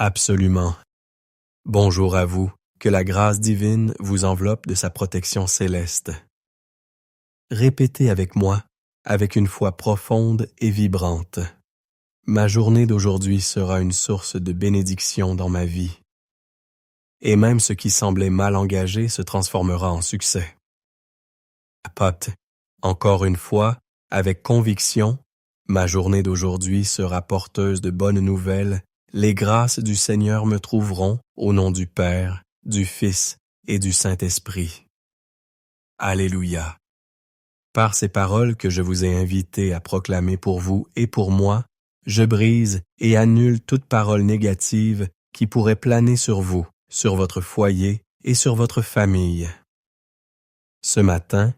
Absolument. Bonjour à vous, que la grâce divine vous enveloppe de sa protection céleste. Répétez avec moi, avec une foi profonde et vibrante. Ma journée d'aujourd'hui sera une source de bénédiction dans ma vie. Et même ce qui semblait mal engagé se transformera en succès. Pot, encore une fois, avec conviction, ma journée d'aujourd'hui sera porteuse de bonnes nouvelles. Les grâces du Seigneur me trouveront au nom du Père, du Fils et du Saint-Esprit. Alléluia. Par ces paroles que je vous ai invité à proclamer pour vous et pour moi, je brise et annule toute parole négative qui pourrait planer sur vous, sur votre foyer et sur votre famille. Ce matin,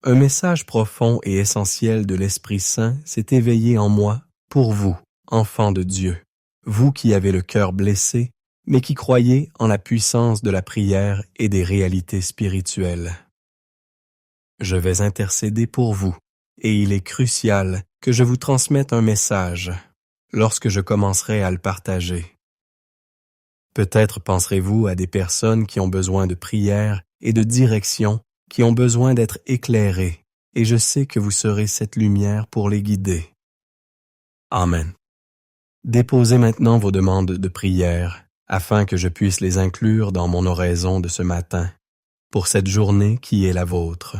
un message profond et essentiel de l'Esprit Saint s'est éveillé en moi pour vous, enfants de Dieu. Vous qui avez le cœur blessé, mais qui croyez en la puissance de la prière et des réalités spirituelles. Je vais intercéder pour vous, et il est crucial que je vous transmette un message lorsque je commencerai à le partager. Peut-être penserez-vous à des personnes qui ont besoin de prière et de direction, qui ont besoin d'être éclairées, et je sais que vous serez cette lumière pour les guider. Amen. Déposez maintenant vos demandes de prière, afin que je puisse les inclure dans mon oraison de ce matin, pour cette journée qui est la vôtre.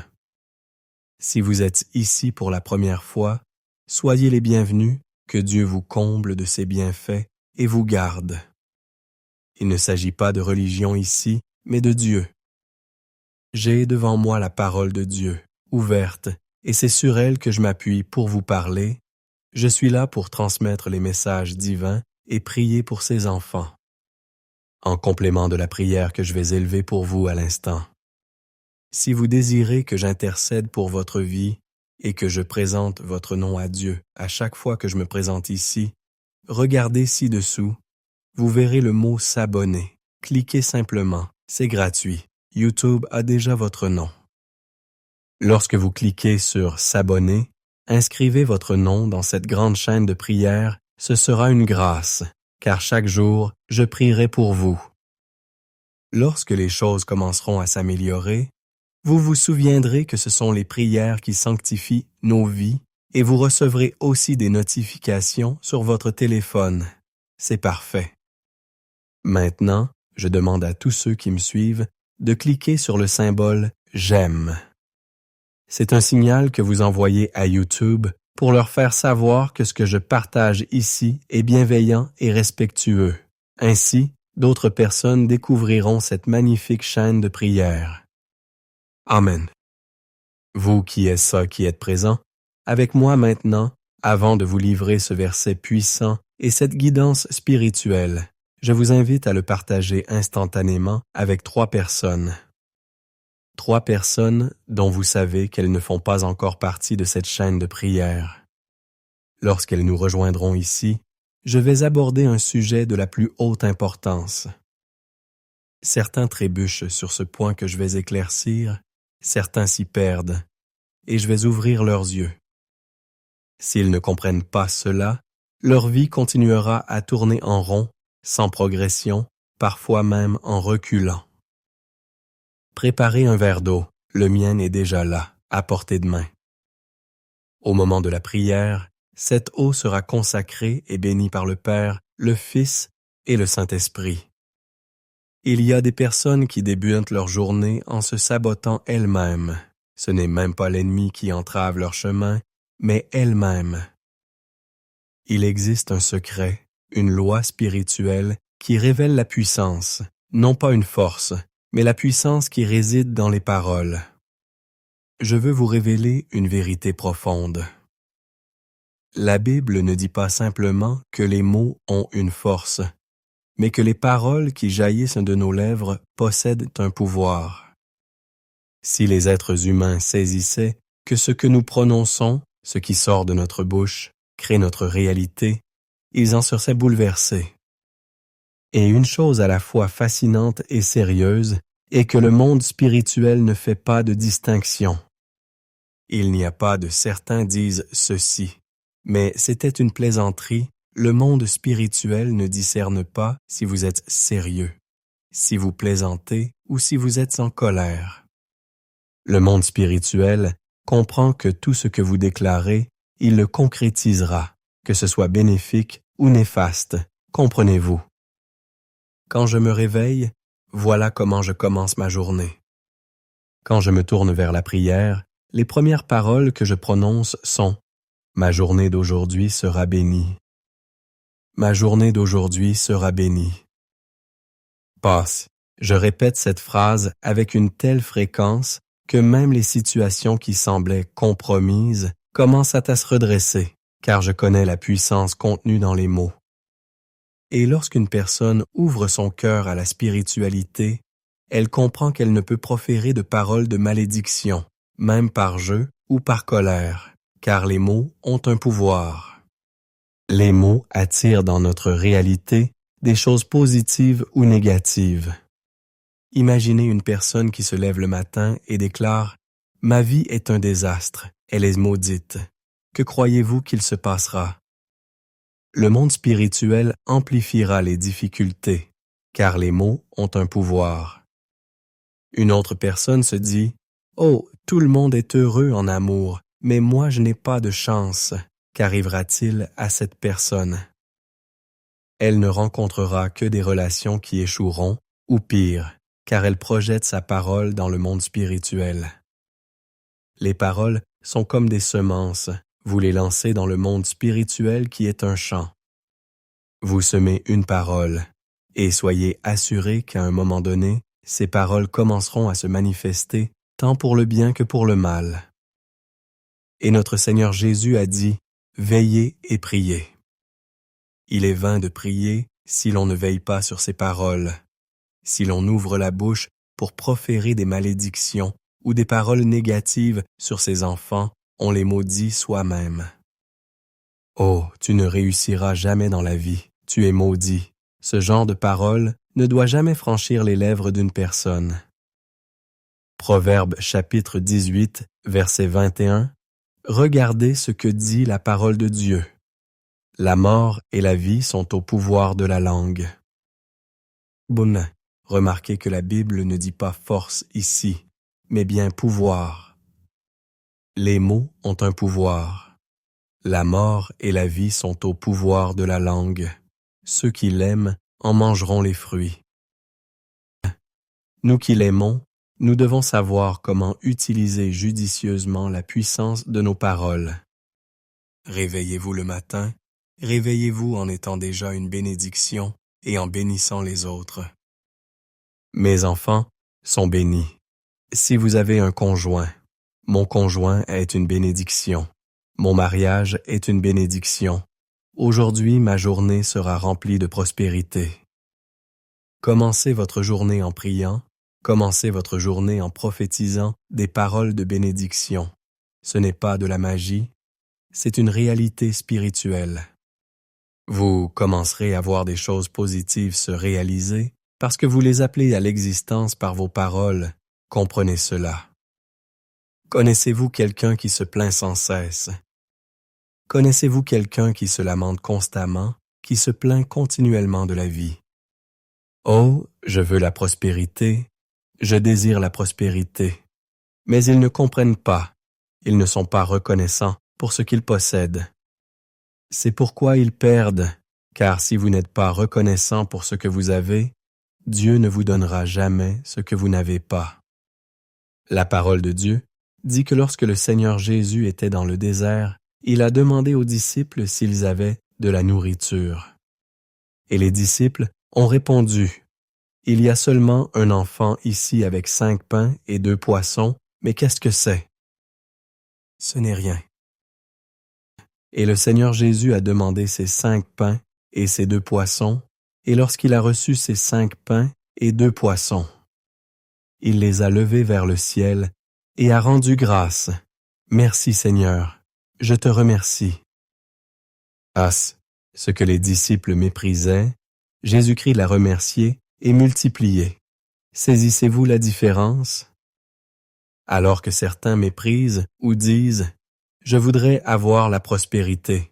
Si vous êtes ici pour la première fois, soyez les bienvenus, que Dieu vous comble de ses bienfaits et vous garde. Il ne s'agit pas de religion ici, mais de Dieu. J'ai devant moi la parole de Dieu, ouverte, et c'est sur elle que je m'appuie pour vous parler. Je suis là pour transmettre les messages divins et prier pour ses enfants, en complément de la prière que je vais élever pour vous à l'instant. Si vous désirez que j'intercède pour votre vie et que je présente votre nom à Dieu à chaque fois que je me présente ici, regardez ci-dessous, vous verrez le mot « s'abonner ». Cliquez simplement, c'est gratuit. YouTube a déjà votre nom. Lorsque vous cliquez sur « S'abonner », inscrivez votre nom dans cette grande chaîne de prière, ce sera une grâce, car chaque jour, je prierai pour vous. Lorsque les choses commenceront à s'améliorer, vous vous souviendrez que ce sont les prières qui sanctifient nos vies et vous recevrez aussi des notifications sur votre téléphone. C'est parfait. Maintenant, je demande à tous ceux qui me suivent de cliquer sur le symbole « J'aime ». C'est un signal que vous envoyez à YouTube pour leur faire savoir que ce que je partage ici est bienveillant et respectueux. Ainsi, d'autres personnes découvriront cette magnifique chaîne de prière. Amen. Vous qui êtes présent, avec moi maintenant, avant de vous livrer ce verset puissant et cette guidance spirituelle, je vous invite à le partager instantanément avec 3 personnes. 3 personnes dont vous savez qu'elles ne font pas encore partie de cette chaîne de prière. Lorsqu'elles nous rejoindront ici, je vais aborder un sujet de la plus haute importance. Certains trébuchent sur ce point que je vais éclaircir, certains s'y perdent, et je vais ouvrir leurs yeux. S'ils ne comprennent pas cela, leur vie continuera à tourner en rond, sans progression, parfois même en reculant. Préparez un verre d'eau, le mien est déjà là, à portée de main. Au moment de la prière, cette eau sera consacrée et bénie par le Père, le Fils et le Saint-Esprit. Il y a des personnes qui débutent leur journée en se sabotant elles-mêmes. Ce n'est même pas l'ennemi qui entrave leur chemin, mais elles-mêmes. Il existe un secret, une loi spirituelle qui révèle la puissance, non pas une force, mais la puissance qui réside dans les paroles. Je veux vous révéler une vérité profonde. La Bible ne dit pas simplement que les mots ont une force, mais que les paroles qui jaillissent de nos lèvres possèdent un pouvoir. Si les êtres humains saisissaient que ce que nous prononçons, ce qui sort de notre bouche, crée notre réalité, ils en seraient bouleversés. Et une chose à la fois fascinante et sérieuse est que le monde spirituel ne fait pas de distinction. Il n'y a pas de certains disent ceci, mais c'était une plaisanterie Le monde spirituel ne discerne pas si vous êtes sérieux, si vous plaisantez ou si vous êtes en colère. Le monde spirituel comprend que tout ce que vous déclarez, il le concrétisera, que ce soit bénéfique ou néfaste, comprenez-vous. Quand je me réveille, voilà comment je commence ma journée. Quand je me tourne vers la prière, les premières paroles que je prononce sont « Ma journée d'aujourd'hui sera bénie ». Ma journée d'aujourd'hui sera bénie. Passe. Je répète cette phrase avec une telle fréquence que même les situations qui semblaient compromises commencent à se redresser, car je connais la puissance contenue dans les mots. Et lorsqu'une personne ouvre son cœur à la spiritualité, elle comprend qu'elle ne peut proférer de paroles de malédiction, même par jeu ou par colère, car les mots ont un pouvoir. Les mots attirent dans notre réalité des choses positives ou négatives. Imaginez une personne qui se lève le matin et déclare « Ma vie est un désastre, elle est maudite. Que croyez-vous qu'il se passera ?» Le monde spirituel amplifiera les difficultés, car les mots ont un pouvoir. Une autre personne se dit « Oh, tout le monde est heureux en amour, mais moi je n'ai pas de chance. Qu'arrivera-t-il à cette personne? » Elle ne rencontrera que des relations qui échoueront, ou pire, car elle projette sa parole dans le monde spirituel. Les paroles sont comme des semences, vous les lancez dans le monde spirituel qui est un champ. Vous semez une parole, et soyez assurés qu'à un moment donné, ces paroles commenceront à se manifester tant pour le bien que pour le mal. Et notre Seigneur Jésus a dit « Veillez et priez ». Il est vain de prier si l'on ne veille pas sur ces paroles, si l'on ouvre la bouche pour proférer des malédictions ou des paroles négatives sur ses enfants, on les maudit soi-même. Oh, tu ne réussiras jamais dans la vie, tu es maudit. Ce genre de paroles ne doit jamais franchir les lèvres d'une personne. Proverbe chapitre 18, verset 21. Regardez ce que dit la parole de Dieu. La mort et la vie sont au pouvoir de la langue. Bon, remarquez que la Bible ne dit pas force ici, mais bien pouvoir. Les mots ont un pouvoir. La mort et la vie sont au pouvoir de la langue. Ceux qui l'aiment en mangeront les fruits. Nous qui l'aimons, nous devons savoir comment utiliser judicieusement la puissance de nos paroles. Réveillez-vous le matin, réveillez-vous en étant déjà une bénédiction et en bénissant les autres. Mes enfants sont bénis. Si vous avez un conjoint, mon conjoint est une bénédiction. Mon mariage est une bénédiction. Aujourd'hui, ma journée sera remplie de prospérité. Commencez votre journée en priant, commencez votre journée en prophétisant des paroles de bénédiction. Ce n'est pas de la magie, c'est une réalité spirituelle. Vous commencerez à voir des choses positives se réaliser parce que vous les appelez à l'existence par vos paroles. Comprenez cela. Connaissez-vous quelqu'un qui se plaint sans cesse? Connaissez-vous quelqu'un qui se lamente constamment, qui se plaint continuellement de la vie? Oh, je veux la prospérité, je désire la prospérité. Mais ils ne comprennent pas, ils ne sont pas reconnaissants pour ce qu'ils possèdent. C'est pourquoi ils perdent, car si vous n'êtes pas reconnaissant pour ce que vous avez, Dieu ne vous donnera jamais ce que vous n'avez pas. La parole de Dieu dit que lorsque le Seigneur Jésus était dans le désert, il a demandé aux disciples s'ils avaient de la nourriture. Et les disciples ont répondu, « Il y a seulement un enfant ici avec 5 pains et 2 poissons, mais qu'est-ce que c'est? » Ce n'est rien. Et le Seigneur Jésus a demandé ces 5 pains et ces 2 poissons, et lorsqu'il a reçu ces 5 pains et 2 poissons, il les a levés vers le ciel et a rendu grâce. « Merci Seigneur, je te remercie. » Ce que les disciples méprisaient, Jésus-Christ l'a remercié et multiplié. Saisissez-vous la différence? Alors que certains méprisent ou disent « Je voudrais avoir la prospérité »,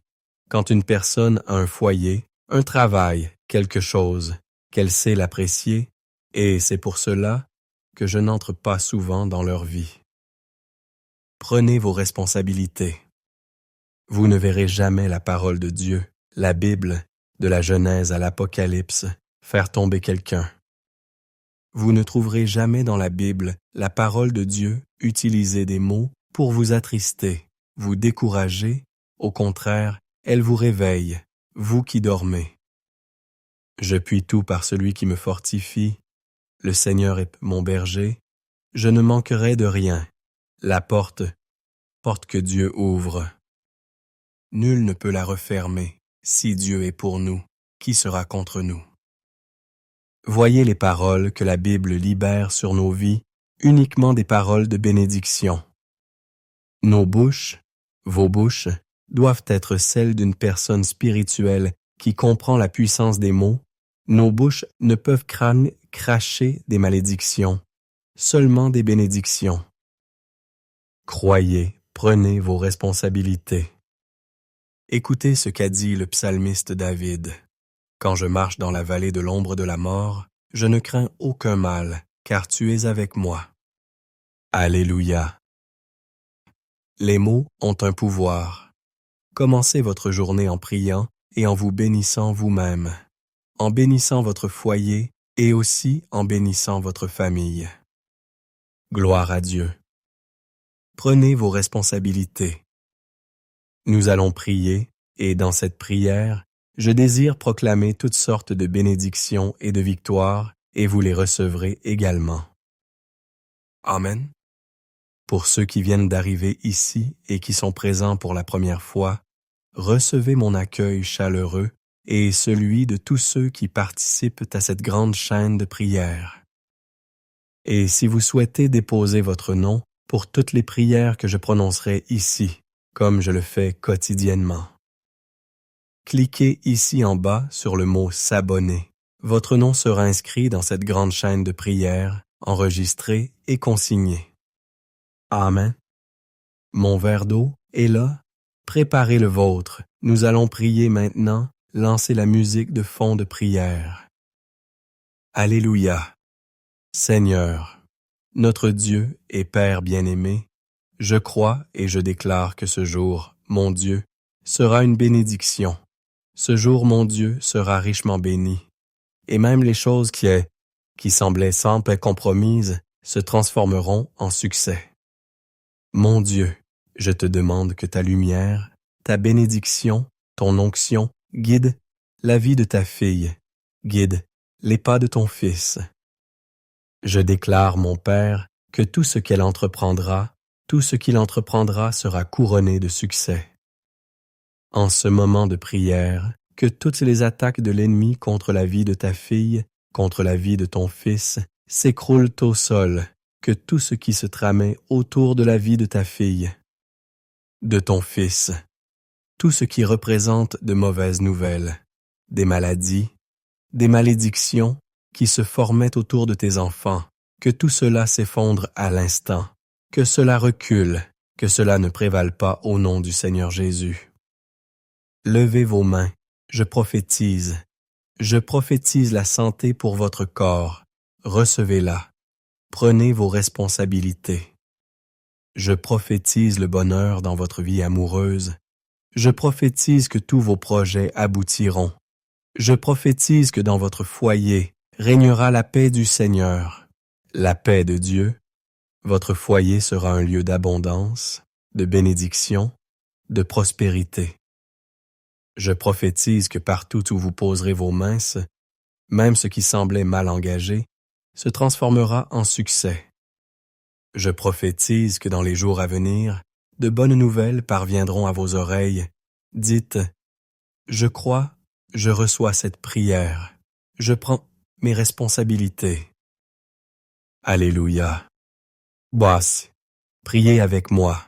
Quand une personne a un foyer, un travail, quelque chose, qu'elle sait l'apprécier, et c'est pour cela que je n'entre pas souvent dans leur vie. Prenez vos responsabilités. Vous ne verrez jamais la parole de Dieu, la Bible, de la Genèse à l'Apocalypse, faire tomber quelqu'un. Vous ne trouverez jamais dans la Bible la parole de Dieu utiliser des mots pour vous attrister, vous décourager. Au contraire, elle vous réveille, vous qui dormez. Je puis tout par celui qui me fortifie. Le Seigneur est mon berger. Je ne manquerai de rien. La porte que Dieu ouvre. Nul ne peut la refermer. Si Dieu est pour nous, qui sera contre nous? Voyez les paroles que la Bible libère sur nos vies, uniquement des paroles de bénédiction. Nos bouches, vos bouches, doivent être celles d'une personne spirituelle qui comprend la puissance des mots. Nos bouches ne peuvent cracher des malédictions, seulement des bénédictions. Croyez, prenez vos responsabilités. Écoutez ce qu'a dit le psalmiste David. Quand je marche dans la vallée de l'ombre de la mort, je ne crains aucun mal, car tu es avec moi. Alléluia. Les mots ont un pouvoir. Commencez votre journée en priant et en vous bénissant vous-même, en bénissant votre foyer et aussi en bénissant votre famille. Gloire à Dieu. Prenez vos responsabilités. Nous allons prier et dans cette prière, je désire proclamer toutes sortes de bénédictions et de victoires et vous les recevrez également. Amen. Pour ceux qui viennent d'arriver ici et qui sont présents pour la première fois, recevez mon accueil chaleureux et celui de tous ceux qui participent à cette grande chaîne de prières. Et si vous souhaitez déposer votre nom pour toutes les prières que je prononcerai ici, comme je le fais quotidiennement, cliquez ici en bas sur le mot « S'abonner ». Votre nom sera inscrit dans cette grande chaîne de prières, enregistré et consigné. Amen. Mon verre d'eau est là. Préparez le vôtre. Nous allons prier maintenant. Lancez la musique de fond de prière. Alléluia. Seigneur, notre Dieu et Père bien-aimé, je crois et je déclare que ce jour, mon Dieu, sera une bénédiction. Ce jour, mon Dieu, sera richement béni. Et même les choses qui semblaient sans paix compromises se transformeront en succès. Mon Dieu, je te demande que ta lumière, ta bénédiction, ton onction guide la vie de ta fille, guide les pas de ton fils. Je déclare, mon Père, que tout ce qu'elle entreprendra, tout ce qu'il entreprendra sera couronné de succès. En ce moment de prière, que toutes les attaques de l'ennemi contre la vie de ta fille, contre la vie de ton fils, s'écroulent au sol, que tout ce qui se tramait autour de la vie de ta fille, de ton fils, tout ce qui représente de mauvaises nouvelles, des maladies, des malédictions qui se formaient autour de tes enfants, que tout cela s'effondre à l'instant, que cela recule, que cela ne prévale pas au nom du Seigneur Jésus. Levez vos mains, je prophétise la santé pour votre corps, recevez-la. Prenez vos responsabilités. Je prophétise le bonheur dans votre vie amoureuse. Je prophétise que tous vos projets aboutiront. Je prophétise que dans votre foyer régnera la paix du Seigneur, la paix de Dieu. Votre foyer sera un lieu d'abondance, de bénédiction, de prospérité. Je prophétise que partout où vous poserez vos mains, même ce qui semblait mal engagé, se transformera en succès. Je prophétise que dans les jours à venir, de bonnes nouvelles parviendront à vos oreilles. Dites, je crois, je reçois cette prière, je prends mes responsabilités. Alléluia. Boisse, priez avec moi.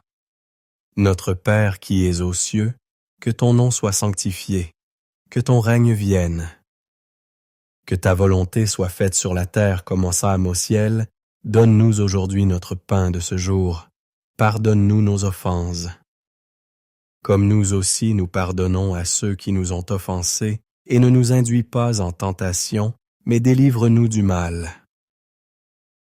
Notre Père qui es aux cieux, que ton nom soit sanctifié, que ton règne vienne. Que ta volonté soit faite sur la terre comme en Sam au ciel. Donne-nous aujourd'hui notre pain de ce jour. Pardonne-nous nos offenses. comme nous aussi nous pardonnons à ceux qui nous ont offensés, et ne nous induis pas en tentation, mais délivre-nous du mal.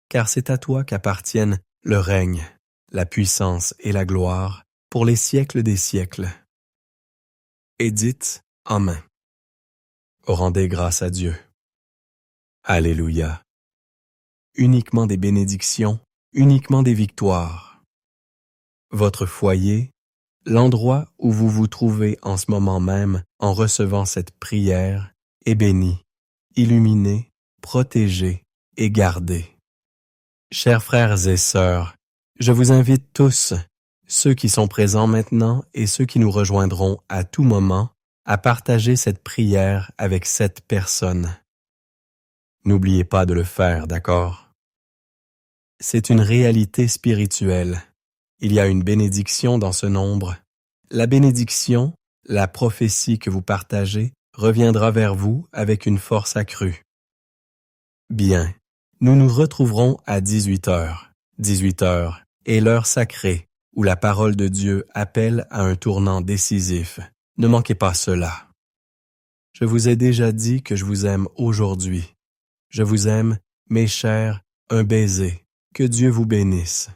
Car c'est à toi qu'appartiennent le règne, la puissance et la gloire, pour les siècles des siècles. Et dites Amen. Rendez grâce à Dieu. Alléluia. Uniquement des bénédictions, uniquement des victoires. Votre foyer, l'endroit où vous vous trouvez en ce moment même en recevant cette prière, est béni, illuminé, protégé et gardé. Chers frères et sœurs, je vous invite tous, ceux qui sont présents maintenant et ceux qui nous rejoindront à tout moment, à partager cette prière avec cette personne. N'oubliez pas de le faire, d'accord? C'est une réalité spirituelle. Il y a une bénédiction dans ce nombre. La bénédiction, la prophétie que vous partagez, reviendra vers vous avec une force accrue. Bien, nous nous retrouverons à 18h. 18h est l'heure sacrée où la parole de Dieu appelle à un tournant décisif. Ne manquez pas cela. Je vous ai déjà dit que je vous aime aujourd'hui. Je vous aime, mes chers, un baiser. Que Dieu vous bénisse.